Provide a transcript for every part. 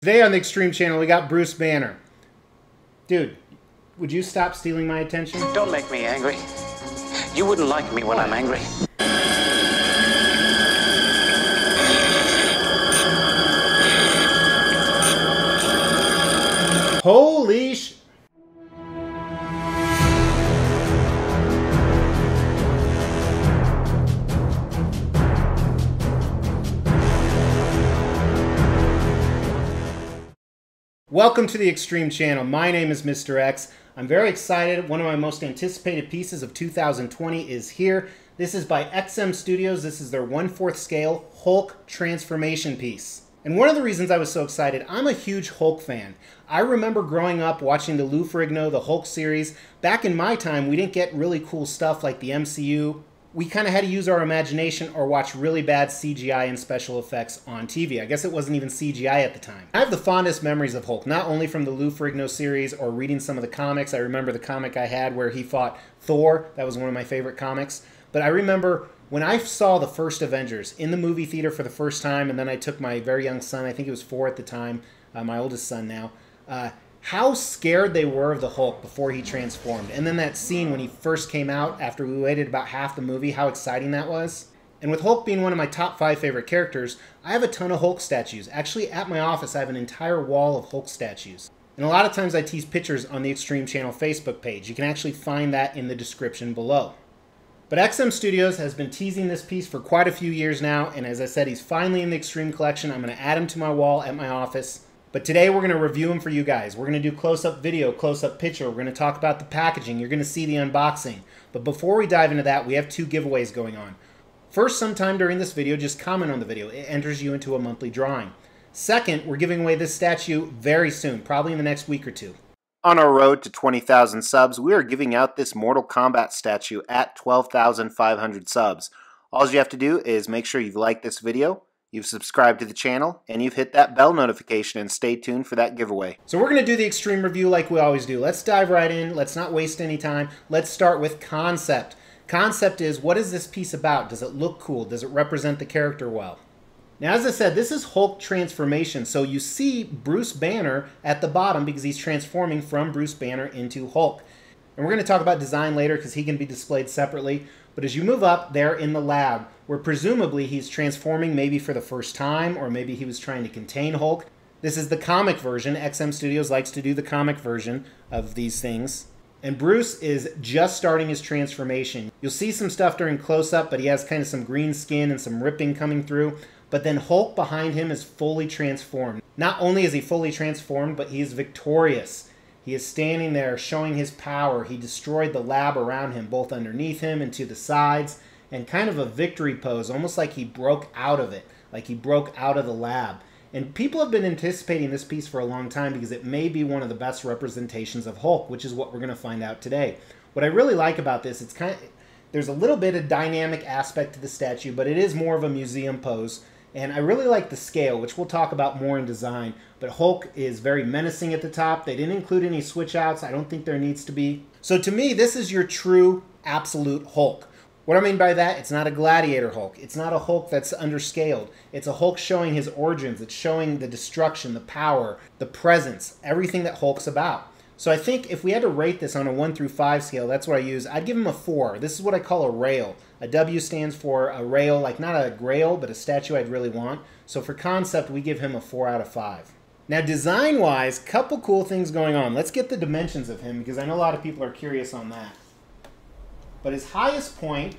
Today on the Extreme Channel, we got Bruce Banner. Dude, would you stop stealing my attention? Don't make me angry. You wouldn't like me when I'm angry. Holy sh... Welcome to the Extreme Channel. My name is Mr. X. I'm very excited. One of my most anticipated pieces of 2020 is here. This is by XM Studios. This is their 1/4 scale Hulk transformation piece. And one of the reasons I was so excited, I'm a huge Hulk fan. I remember growing up watching the Lou Ferrigno, the Hulk series. Back in my time, we didn't get really cool stuff like the MCU. We kind of had to use our imagination or watch really bad CGI and special effects on TV. I guess it wasn't even CGI at the time. I have the fondest memories of Hulk, not only from the Lou Ferrigno series or reading some of the comics. I remember the comic I had where he fought Thor. That was one of my favorite comics. But I remember when I saw the first Avengers in the movie theater for the first time, and then I took my very young son, I think he was 4 at the time, my oldest son now, how scared they were of the Hulk before he transformed. And then that scene when he first came out after we waited about half the movie, how exciting that was. And with Hulk being one of my top 5 favorite characters, I have a ton of Hulk statues. Actually, at my office, I have an entire wall of Hulk statues. And a lot of times I tease pictures on the Extreme Channel Facebook page. You can actually find that in the description below. But XM Studios has been teasing this piece for quite a few years now, and as I said, he's finally in the Extreme Collection. I'm going to add him to my wall at my office. But today we're going to review him for you guys. We're going to do close-up video, close-up picture. We're going to talk about the packaging. You're going to see the unboxing. But before we dive into that, we have 2 giveaways going on. First, sometime during this video, just comment on the video. It enters you into a monthly drawing. Second, we're giving away this statue very soon, probably in the next week or 2. On our road to 20,000 subs, we are giving out this Mortal Kombat statue at 12,500 subs. All you have to do is make sure you've liked this video, you've subscribed to the channel, and you've hit that bell notification, and stay tuned for that giveaway. So we're going to do the Extreme review like we always do. Let's dive right in. Let's not waste any time. Let's start with concept. Concept is, what is this piece about? Does it look cool? Does it represent the character well? Now, as I said, this is Hulk transformation. So you see Bruce Banner at the bottom because he's transforming from Bruce Banner into Hulk. And we're going to talk about design later because he can be displayed separately. But as you move up there in the lab, where presumably he's transforming maybe for the first time, or maybe he was trying to contain Hulk. This is the comic version. XM Studios likes to do the comic version of these things. And Bruce is just starting his transformation. You'll see some stuff during close-up, but he has kind of some green skin and some ripping coming through. But then Hulk behind him is fully transformed. Not only is he fully transformed, but he is victorious. He is standing there showing his power. He destroyed the lab around him, both underneath him and to the sides, and kind of a victory pose, almost like he broke out of it, like he broke out of the lab. And people have been anticipating this piece for a long time because it may be one of the best representations of Hulk, which is what we're going to find out today. What I really like about this, there's a little bit of dynamic aspect to the statue, but it is more of a museum pose. And I really like the scale, which we'll talk about more in design. But Hulk is very menacing at the top. They didn't include any switch outs. I don't think there needs to be. So to me, this is your true, absolute Hulk. What I mean by that, it's not a gladiator Hulk. It's not a Hulk that's underscaled. It's a Hulk showing his origins. It's showing the destruction, the power, the presence, everything that Hulk's about. So I think if we had to rate this on a 1 through 5 scale, that's what I use. I'd give him a 4. This is what I call a rail. A W stands for a rail, like not a grail, but a statue I'd really want. So for concept, we give him a 4 out of 5. Now design-wise, couple cool things going on. Let's get the dimensions of him because I know a lot of people are curious on that. But his highest point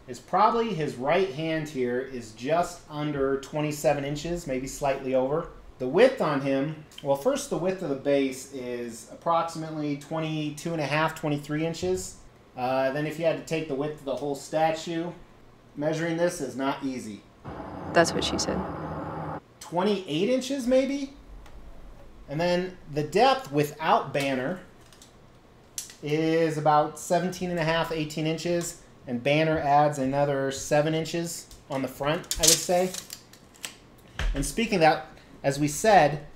is probably his right hand here is just under 27 inches, maybe slightly over. The width on him, well, first the width of the base is approximately 22.5, 23 inches. Then if you had to take the width of the whole statue, measuring this is not easy. That's what she said. 28 inches maybe? And then the depth without Banner is about 17.5, 18 inches. And Banner adds another 7 inches on the front, I would say. And speaking of that, as we said,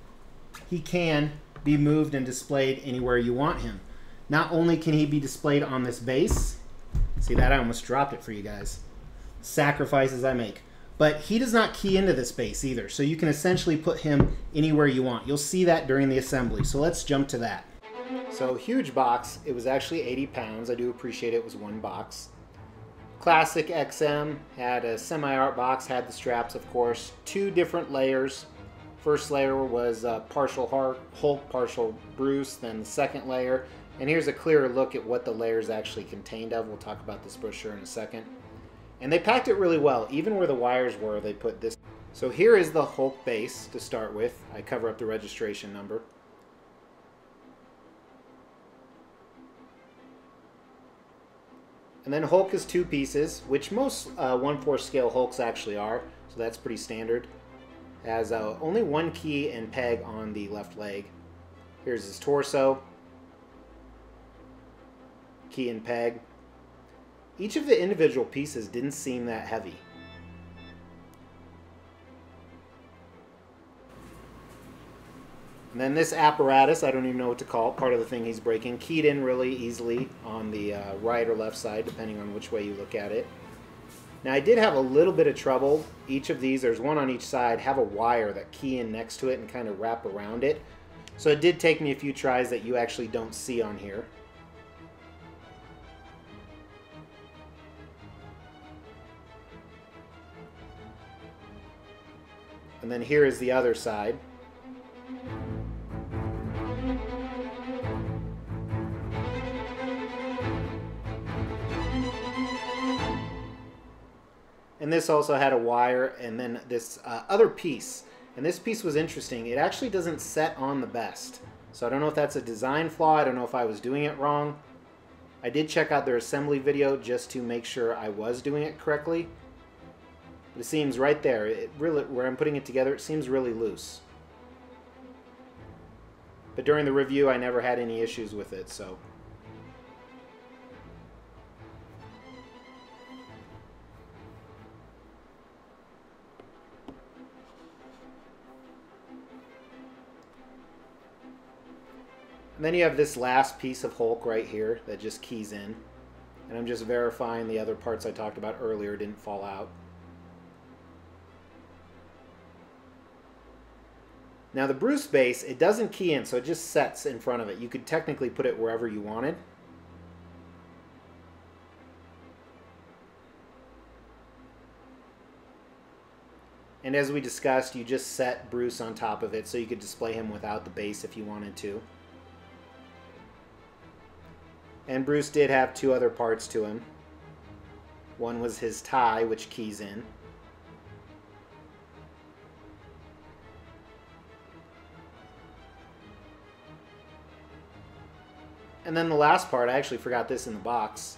he can be moved and displayed anywhere you want him. Not only can he be displayed on this base, see that? I almost dropped it for you guys. Sacrifices I make. But he does not key into this base either, so you can essentially put him anywhere you want. You'll see that during the assembly, so let's jump to that. So huge box, it was actually 80 pounds. I do appreciate it was one box. Classic XM had a semi-art box, had the straps of course, 2 different layers. First layer was partial Hulk, partial Bruce, then the second layer. And here's a clearer look at what the layers actually contained of. We'll talk about this brochure in a second. And they packed it really well. Even where the wires were, they put this. So here is the Hulk base to start with. I cover up the registration number. And then Hulk is 2 pieces, which most 1/4 scale Hulks actually are. So that's pretty standard. Has only 1 key and peg on the left leg. Here's his torso. Key and peg. Each of the individual pieces didn't seem that heavy. And then this apparatus, I don't even know what to call it, part of the thing he's breaking, keyed in really easily on the right or left side, depending on which way you look at it. Now I did have a little bit of trouble. Each of these, there's one on each side, have a wire that key in next to it and kind of wrap around it. So it did take me a few tries that you actually don't see on here. And then here is the other side. And this also had a wire, and then this other piece. And this piece was interesting. It actually doesn't set on the best. So I don't know if that's a design flaw. I don't know if I was doing it wrong. I did check out their assembly video just to make sure I was doing it correctly. But it seems right there, it really, where I'm putting it together, it seems really loose. But during the review, I never had any issues with it, so. And then you have this last piece of Hulk right here that just keys in. And I'm just verifying the other parts I talked about earlier didn't fall out. Now the Bruce base, it doesn't key in, so it just sets in front of it. You could technically put it wherever you wanted. And as we discussed, you just set Bruce on top of it so you could display him without the base if you wanted to. And Bruce did have 2 other parts to him. One was his tie, which keys in. And then the last part, I actually forgot this in the box,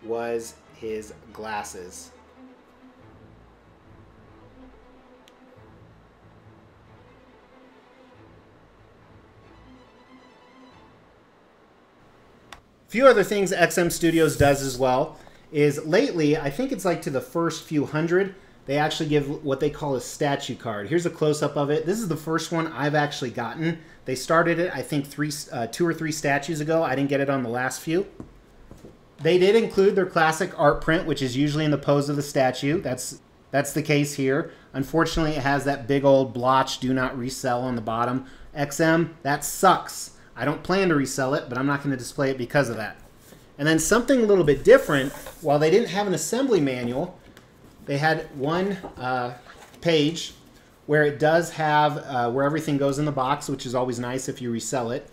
was his glasses. A few other things XM Studios does as well is lately, I think it's like to the first few hundred, they actually give what they call a statue card. Here's a close-up of it. This is the first one I've actually gotten. They started it, I think, 2 or 3 statues ago. I didn't get it on the last few. They did include their classic art print, which is usually in the pose of the statue. That's the case here. Unfortunately, it has that big old blotch, do not resell on the bottom. XM, that sucks. I don't plan to resell it, but I'm not going to display it because of that. And then something a little bit different, while they didn't have an assembly manual, they had one page where it does have where everything goes in the box, which is always nice if you resell it.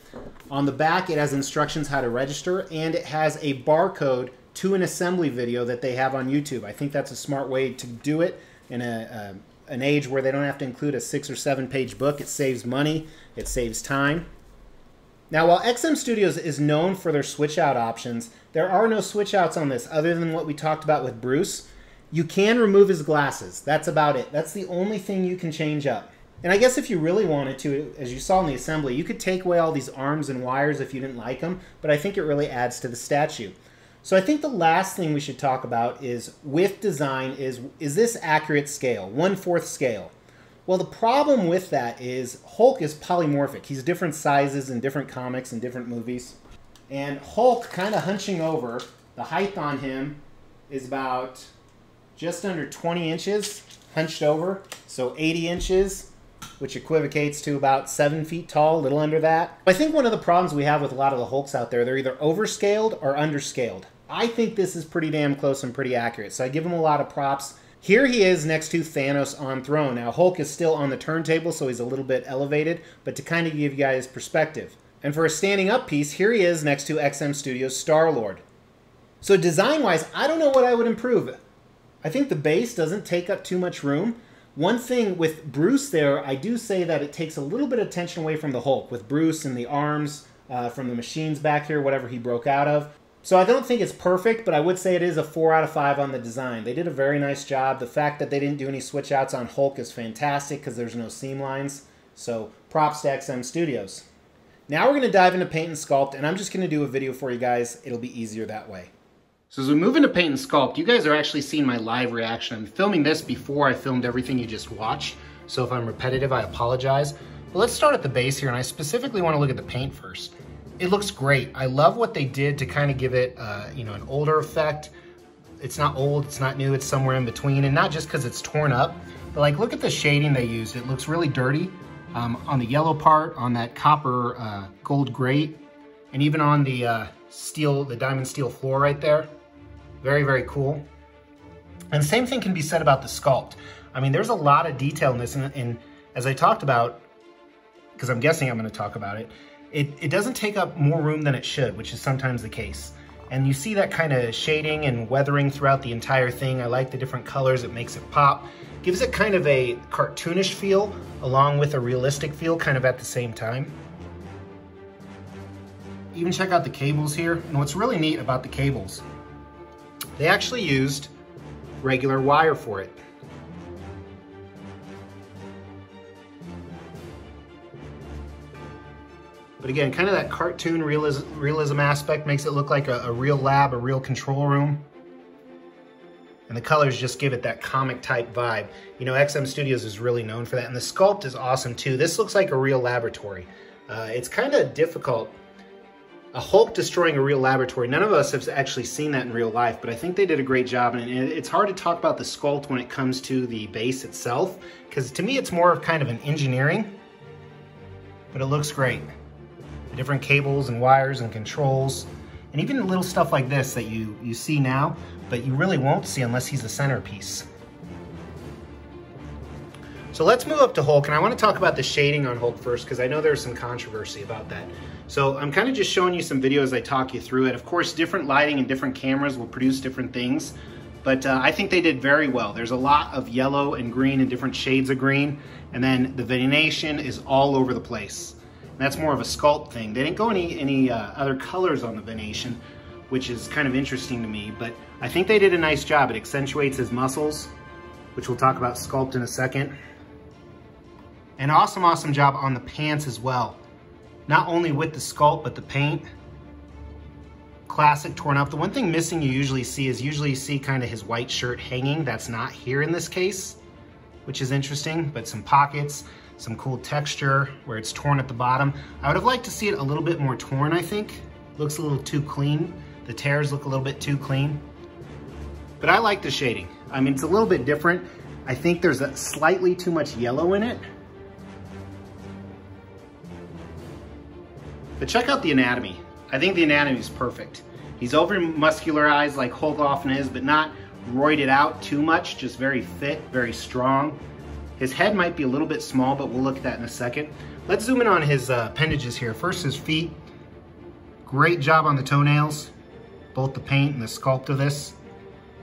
On the back, it has instructions how to register, and it has a barcode to an assembly video that they have on YouTube. I think that's a smart way to do it in an age where they don't have to include a 6 or 7 page book. It saves money, it saves time. Now, while XM Studios is known for their switch out options, there are no switch outs on this other than what we talked about with Bruce. You can remove his glasses. That's about it. That's the only thing you can change up. And I guess if you really wanted to, as you saw in the assembly, you could take away all these arms and wires if you didn't like them, but I think it really adds to the statue. So I think the last thing we should talk about is, with design, is this accurate scale, 1/4 scale? Well, the problem with that is Hulk is polymorphic. He's different sizes in different comics and different movies. And Hulk kind of hunching over, the height on him is about just under 20 inches, hunched over, so 80 inches, which equivocates to about 7 feet tall, a little under that. I think one of the problems we have with a lot of the Hulks out there, they're either overscaled or underscaled. I think this is pretty damn close and pretty accurate, so I give him a lot of props. Here he is next to Thanos on throne. Now, Hulk is still on the turntable, so he's a little bit elevated, but to kind of give you guys perspective. And for a standing up piece, here he is next to XM Studios' Star-Lord. So design-wise, I don't know what I would improve. I think the base doesn't take up too much room. One thing with Bruce there, I do say that it takes a little bit of attention away from the Hulk, with Bruce and the arms from the machines back here, whatever he broke out of. So I don't think it's perfect, but I would say it is a 4 out of 5 on the design. They did a very nice job. The fact that they didn't do any switch outs on Hulk is fantastic because there's no seam lines. So props to XM Studios. Now we're going to dive into paint and sculpt, and I'm just going to do a video for you guys. It'll be easier that way. So as we move into paint and sculpt, you guys are actually seeing my live reaction. I'm filming this before I filmed everything you just watched. So if I'm repetitive, I apologize. But let's start at the base here, and I specifically want to look at the paint first. It looks great. I love what they did to kind of give it, you know, an older effect. It's not old, it's not new, it's somewhere in between. And not just because it's torn up, but like look at the shading they used. It looks really dirty on the yellow part, on that copper gold grate, and even on the steel, the diamond steel floor right there. Very, very cool. And the same thing can be said about the sculpt. I mean, there's a lot of detail in this, and as I talked about, because I'm guessing I'm going to talk about it, it doesn't take up more room than it should, which is sometimes the case. And you see that kind of shading and weathering throughout the entire thing. I like the different colors, it makes it pop. Gives it kind of a cartoonish feel, along with a realistic feel, kind of at the same time. Even check out the cables here. And what's really neat about the cables, they actually used regular wire for it. But again, kind of that cartoon realism aspect makes it look like a real lab, a real control room. And the colors just give it that comic type vibe. You know, XM Studios is really known for that. And the sculpt is awesome too. This looks like a real laboratory. It's kind of difficult. A Hulk destroying a real laboratory. None of us have actually seen that in real life, but I think they did a great job. And it's hard to talk about the sculpt when it comes to the base itself, because to me it's more of kind of an engineering, but it looks great. The different cables and wires and controls, and even little stuff like this that you see now, but you really won't see unless he's the centerpiece. So let's move up to Hulk, and I want to talk about the shading on Hulk first, because I know there's some controversy about that. So I'm kind of just showing you some videos as I talk you through it. Of course, different lighting and different cameras will produce different things, but I think they did very well. There's a lot of yellow and green and different shades of green, and then the venation is all over the place. That's more of a sculpt thing. They didn't go any other colors on the venation, which is kind of interesting to me, but I think they did a nice job. It accentuates his muscles, which we'll talk about sculpt in a second. An awesome, awesome job on the pants as well. Not only with the sculpt, but the paint. Classic torn up. The one thing missing you usually see kind of his white shirt hanging. That's not here in this case, which is interesting, but some pockets. Some cool texture where it's torn at the bottom. I would have liked to see it a little bit more torn, I think. Looks a little too clean. The tears look a little bit too clean. But I like the shading. I mean, it's a little bit different. I think there's a slightly too much yellow in it. But check out the anatomy. I think the anatomy is perfect. He's over muscularized like Hulk often is, but not roided out too much, just very fit, very strong. His head might be a little bit small, but we'll look at that in a second. Let's zoom in on his appendages here. First, his feet. Great job on the toenails, both the paint and the sculpt of this.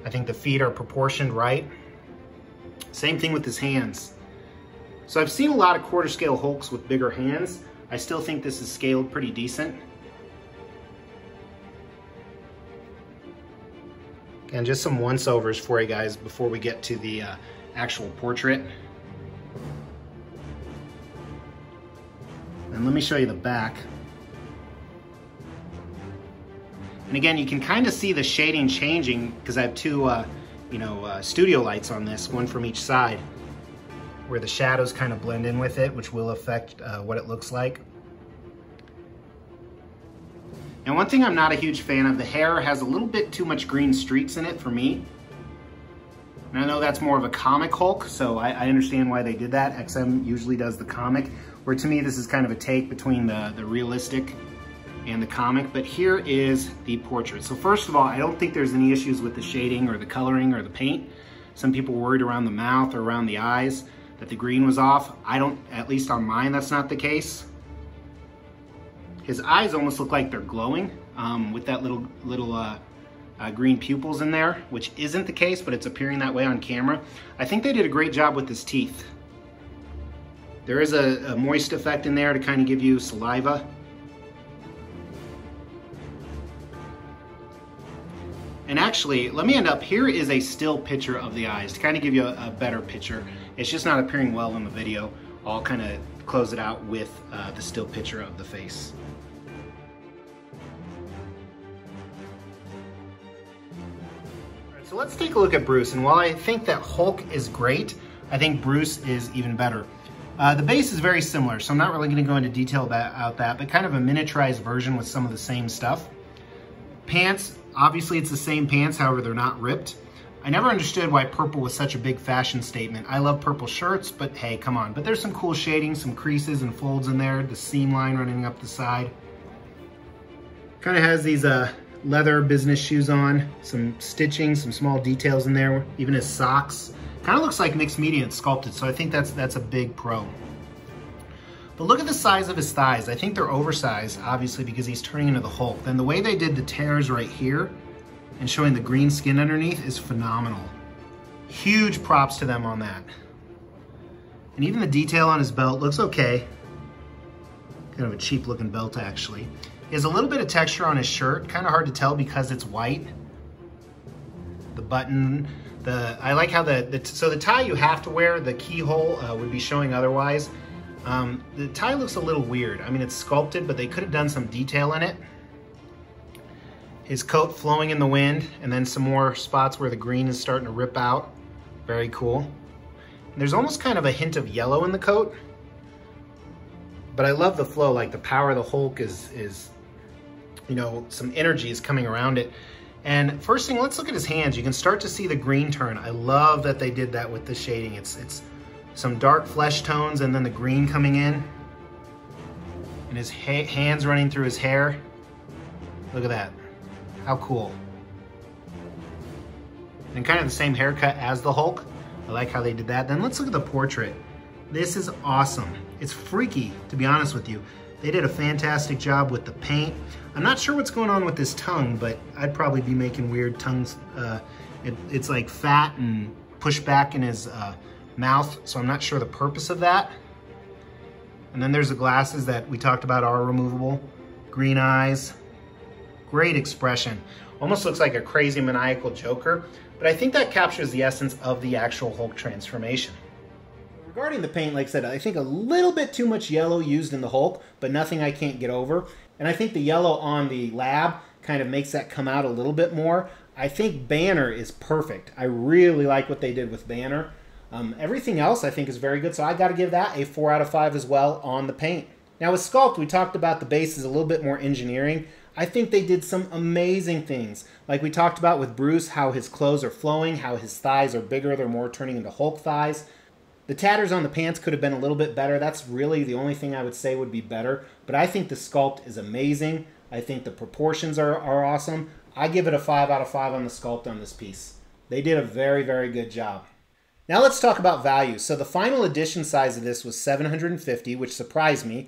I think the feet are proportioned right. Same thing with his hands. So I've seen a lot of quarter scale Hulks with bigger hands. I still think this is scaled pretty decent. And just some once-overs for you guys before we get to the actual portrait. And let me show you the back. And again, you can kind of see the shading changing because I have two, studio lights on this, one from each side, where the shadows kind of blend in with it, which will affect what it looks like. And one thing I'm not a huge fan of, the hair has a little bit too much green streaks in it for me. And I know that's more of a comic Hulk, so I understand why they did that. XM usually does the comic, where to me this is kind of a take between the realistic and the comic. But here is the portrait. So first of all, I don't think there's any issues with the shading or the coloring or the paint. Some people were worried around the mouth or around the eyes that the green was off. I don't, at least on mine, that's not the case. His eyes almost look like they're glowing with that little green pupils in there, which isn't the case, but it's appearing that way on camera. I think they did a great job with his teeth. There is a moist effect in there to kind of give you saliva. And actually, let me end up, here is a still picture of the eyes to kind of give you a better picture. It's just not appearing well in the video. I'll kind of close it out with the still picture of the face. So let's take a look at Bruce, and while I think that Hulk is great, I think Bruce is even better. The base is very similar, so I'm not really going to go into detail about that, but kind of a miniaturized version with some of the same stuff. Pants, obviously it's the same pants, however they're not ripped. I never understood why purple was such a big fashion statement. I love purple shirts, but hey, come on. But there's some cool shading, some creases and folds in there, the seam line running up the side. Kind of has these leather business shoes on, some stitching, some small details in there, even his socks. Kind of looks like mixed media and sculpted, so I think that's a big pro. But look at the size of his thighs. I think they're oversized, obviously, because he's turning into the Hulk. Then the way they did the tears right here and showing the green skin underneath is phenomenal. Huge props to them on that. And even the detail on his belt looks okay. Kind of a cheap looking belt, actually. He has a little bit of texture on his shirt, kind of hard to tell because it's white. The button, I like how so the tie you have to wear, the keyhole would be showing otherwise. The tie looks a little weird. I mean, it's sculpted, but they could have done some detail in it. His coat flowing in the wind, and then some more spots where the green is starting to rip out. Very cool. And there's almost kind of a hint of yellow in the coat, but I love the flow, like the power of the Hulk is you know, some energy is coming around it. And first thing, let's look at his hands. You can start to see the green turn. I love that they did that with the shading. It's some dark flesh tones and then the green coming in. And his hands running through his hair. Look at that. How cool. And kind of the same haircut as the Hulk. I like how they did that. Then let's look at the portrait. This is awesome. It's freaky, to be honest with you. They did a fantastic job with the paint. I'm not sure what's going on with his tongue, but I'd probably be making weird tongues. It's like fat and pushed back in his mouth, so I'm not sure the purpose of that. And then there's the glasses that we talked about are removable. Green eyes, great expression. Almost looks like a crazy maniacal Joker, but I think that captures the essence of the actual Hulk transformation. Regarding the paint, like I said, I think a little bit too much yellow used in the Hulk, but nothing I can't get over. And I think the yellow on the lab kind of makes that come out a little bit more. I think Banner is perfect. I really like what they did with Banner. Everything else I think is very good, so I got to give that a 4 out of 5 as well on the paint. Now with Sculpt, we talked about the base is a little bit more engineering. I think they did some amazing things. Like we talked about with Bruce, how his clothes are flowing, how his thighs are bigger, they're more turning into Hulk thighs. The tatters on the pants could have been a little bit better. That's really the only thing I would say would be better. But I think the sculpt is amazing. I think the proportions are awesome. I give it a 5 out of 5 on the sculpt on this piece. They did a very, very good job. Now let's talk about value. So the final edition size of this was $750, which surprised me.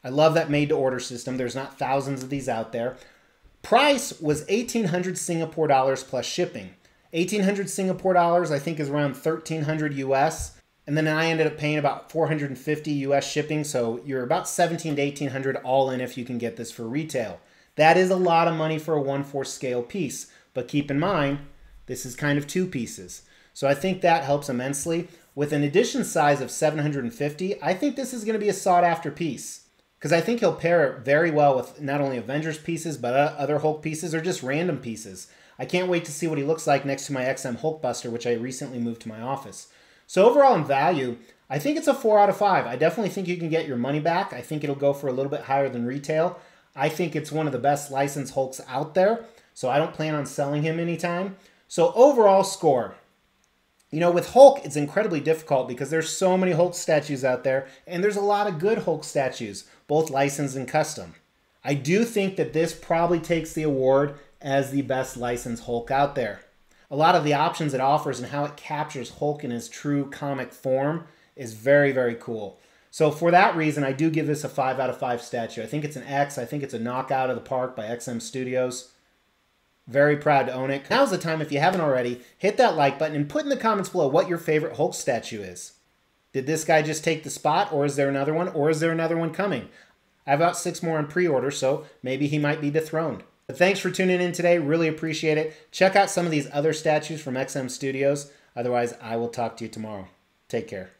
I love that made-to-order system. There's not thousands of these out there. Price was 1,800 Singapore dollars plus shipping. 1,800 Singapore dollars I think is around 1,300 US. And then I ended up paying about 450 US shipping, so you're about 1,700 to 1,800 all in if you can get this for retail. That is a lot of money for a 1/4 scale piece, but keep in mind, this is kind of 2 pieces. So I think that helps immensely. With an edition size of 750, I think this is going to be a sought after piece. Because I think he'll pair it very well with not only Avengers pieces, but other Hulk pieces or just random pieces. I can't wait to see what he looks like next to my XM Hulkbuster, which I recently moved to my office. So overall in value, I think it's a 4 out of 5. I definitely think you can get your money back. I think it'll go for a little bit higher than retail. I think it's one of the best licensed Hulks out there, so I don't plan on selling him anytime. So overall score, You know, with Hulk, it's incredibly difficult because there's so many Hulk statues out there, and there's a lot of good Hulk statues, both licensed and custom. I do think that this probably takes the award as the best licensed Hulk out there. A lot of the options it offers and how it captures Hulk in his true comic form is very, very cool. So for that reason, I do give this a 5 out of 5 statue. I think it's an X. I think it's a knockout of the park by XM Studios. Very proud to own it. Now's the time, if you haven't already, hit that like button and put in the comments below what your favorite Hulk statue is. Did this guy just take the spot, or is there another one, or is there another one coming? I have about 6 more in pre-order, so maybe he might be dethroned. But thanks for tuning in today. Really appreciate it. Check out some of these other statues from XM Studios. Otherwise, I will talk to you tomorrow. Take care.